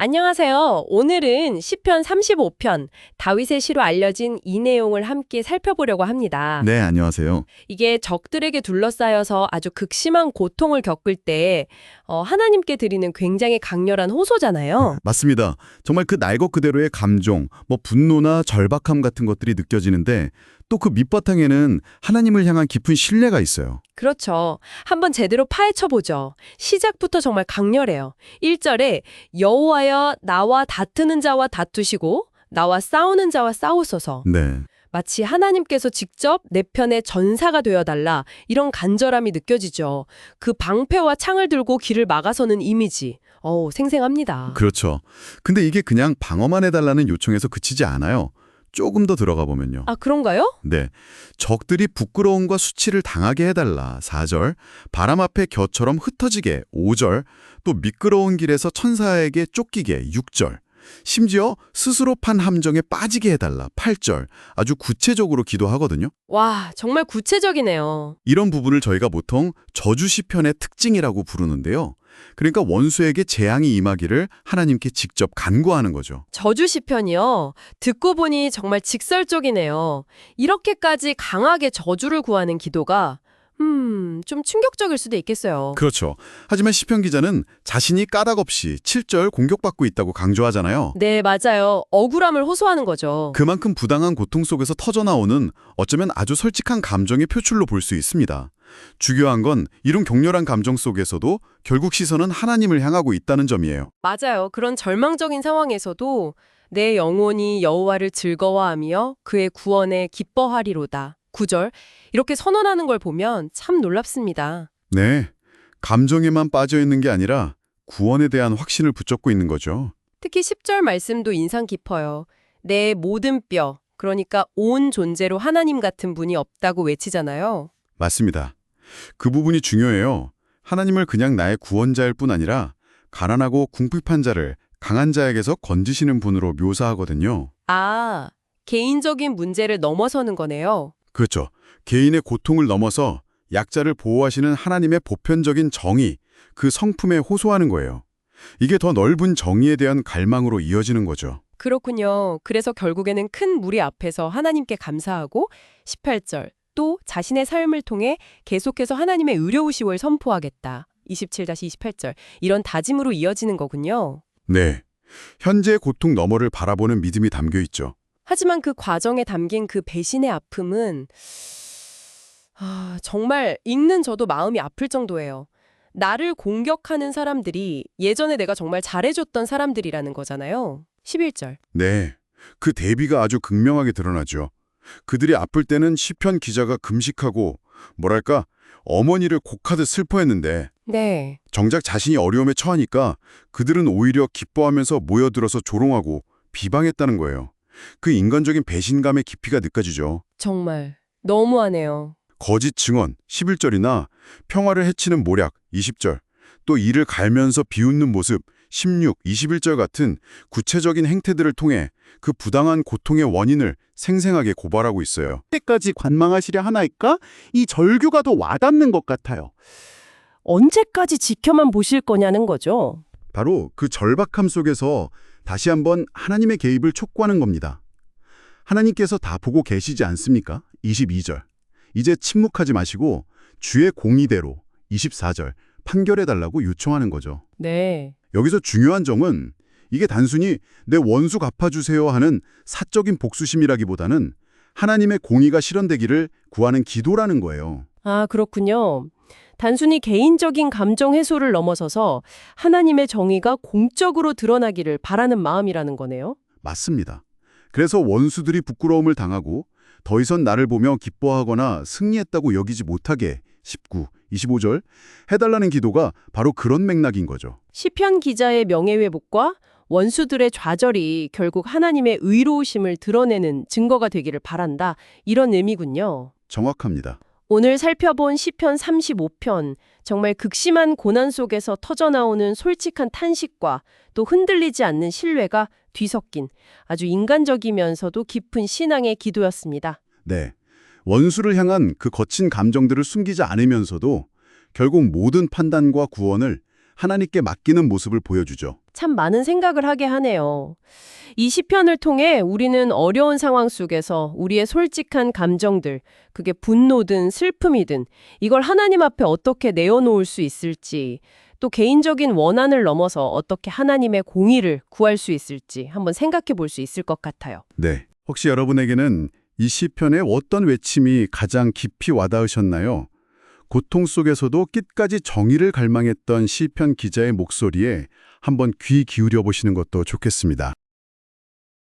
안녕하세요. 오늘은 시편 35편, 다윗의 시로 알려진 이 내용을 함께 살펴보려고 합니다. 네, 안녕하세요. 이게 적들에게 둘러싸여서 아주 극심한 고통을 겪을 때 하나님께 드리는 굉장히 강렬한 호소잖아요. 맞습니다. 정말 그 날 것 그대로의 감정, 분노나 절박함 같은 것들이 느껴지는데 또 그 밑바탕에는 하나님을 향한 깊은 신뢰가 있어요. 그렇죠. 한번 제대로 파헤쳐보죠. 시작부터 정말 강렬해요. 1절에 여호와여 나와 다투는 자와 다투시고 나와 싸우는 자와 싸우소서. 네, 마치 하나님께서 직접 내 편의 전사가 되어달라 이런 간절함이 느껴지죠. 그 방패와 창을 들고 길을 막아서는 이미지. 생생합니다. 그렇죠. 근데 이게 그냥 방어만 해달라는 요청에서 그치지 않아요. 조금 더 들어가 보면요. 아, 그런가요? 네, 적들이 부끄러움과 수치를 당하게 해달라 4절, 바람 앞에 겨처럼 흩어지게 5절, 또 미끄러운 길에서 천사에게 쫓기게 6절, 심지어 스스로 판 함정에 빠지게 해달라 8절, 아주 구체적으로 기도하거든요. 와, 정말 구체적이네요. 이런 부분을 저희가 보통 저주 시편의 특징이라고 부르는데요. 그러니까 원수에게 재앙이 임하기를 하나님께 직접 간구하는 거죠. 저주 시편이요. 듣고 보니 정말 직설적이네요. 이렇게까지 강하게 저주를 구하는 기도가 좀 충격적일 수도 있겠어요. 그렇죠. 하지만 시편 기자는 자신이 까닭 없이 7절 공격받고 있다고 강조하잖아요. 네, 맞아요. 억울함을 호소하는 거죠. 그만큼 부당한 고통 속에서 터져나오는 어쩌면 아주 솔직한 감정의 표출로 볼 수 있습니다. 중요한 건 이런 격렬한 감정 속에서도 결국 시선은 하나님을 향하고 있다는 점이에요. 맞아요. 그런 절망적인 상황에서도 내 영혼이 여호와를 즐거워하며 그의 구원에 기뻐하리로다. 9절 이렇게 선언하는 걸 보면 참 놀랍습니다. 네, 감정에만 빠져 있는 게 아니라 구원에 대한 확신을 붙잡고 있는 거죠. 특히 10절 말씀도 인상 깊어요. 내 모든 뼈, 그러니까 온 존재로 하나님 같은 분이 없다고 외치잖아요. 맞습니다. 그 부분이 중요해요. 하나님을 그냥 나의 구원자일 뿐 아니라 가난하고 궁핍한 자를 강한 자에게서 건지시는 분으로 묘사하거든요. 아, 개인적인 문제를 넘어서는 거네요. 그렇죠. 개인의 고통을 넘어서 약자를 보호하시는 하나님의 보편적인 정의, 그 성품에 호소하는 거예요. 이게 더 넓은 정의에 대한 갈망으로 이어지는 거죠. 그렇군요. 그래서 결국에는 큰 무리 앞에서 하나님께 감사하고 18절 또 자신의 삶을 통해 계속해서 하나님의 의로우심을 선포하겠다. 27-28절 이런 다짐으로 이어지는 거군요. 네. 현재의 고통 너머를 바라보는 믿음이 담겨 있죠. 하지만 그 과정에 담긴 그 배신의 아픔은 정말 읽는 저도 마음이 아플 정도예요. 나를 공격하는 사람들이 예전에 내가 정말 잘해줬던 사람들이라는 거잖아요. 11절. 네. 그 대비가 아주 극명하게 드러나죠. 그들이 아플 때는 시편 기자가 금식하고 어머니를 곡하듯 슬퍼했는데 네. 정작 자신이 어려움에 처하니까 그들은 오히려 기뻐하면서 모여들어서 조롱하고 비방했다는 거예요. 그 인간적인 배신감의 깊이가 느껴지죠. 정말 너무하네요. 거짓 증언 11절이나 평화를 해치는 모략 20절, 또 이를 갈면서 비웃는 모습 16, 21절 같은 구체적인 행태들을 통해 그 부당한 고통의 원인을 생생하게 고발하고 있어요. 때까지 관망하시려 하나이까? 이 절규가 더 와닿는 것 같아요. 언제까지 지켜만 보실 거냐는 거죠. 바로 그 절박함 속에서 다시 한번 하나님의 개입을 촉구하는 겁니다. 하나님께서 다 보고 계시지 않습니까? 22절. 이제 침묵하지 마시고 주의 공의대로 24절 판결해달라고 요청하는 거죠. 네. 여기서 중요한 점은 이게 단순히 내 원수 갚아주세요 하는 사적인 복수심이라기보다는 하나님의 공의가 실현되기를 구하는 기도라는 거예요. 아, 그렇군요. 단순히 개인적인 감정 해소를 넘어서서 하나님의 정의가 공적으로 드러나기를 바라는 마음이라는 거네요. 맞습니다. 그래서 원수들이 부끄러움을 당하고 더 이상 나를 보며 기뻐하거나 승리했다고 여기지 못하게 19, 25절 해달라는 기도가 바로 그런 맥락인 거죠. 시편 기자의 명예회복과 원수들의 좌절이 결국 하나님의 의로우심을 드러내는 증거가 되기를 바란다. 이런 의미군요. 정확합니다. 오늘 살펴본 시편 35편, 정말 극심한 고난 속에서 터져나오는 솔직한 탄식과 또 흔들리지 않는 신뢰가 뒤섞인 아주 인간적이면서도 깊은 신앙의 기도였습니다. 네. 원수를 향한 그 거친 감정들을 숨기지 않으면서도 결국 모든 판단과 구원을 하나님께 맡기는 모습을 보여주죠. 참 많은 생각을 하게 하네요. 이 시편을 통해 우리는 어려운 상황 속에서 우리의 솔직한 감정들, 그게 분노든 슬픔이든 이걸 하나님 앞에 어떻게 내어놓을 수 있을지, 또 개인적인 원한을 넘어서 어떻게 하나님의 공의를 구할 수 있을지 한번 생각해 볼 수 있을 것 같아요. 네. 혹시 여러분에게는 이 시편의 어떤 외침이 가장 깊이 와닿으셨나요? 고통 속에서도 끝까지 정의를 갈망했던 시편 기자의 목소리에 한번 귀 기울여 보시는 것도 좋겠습니다.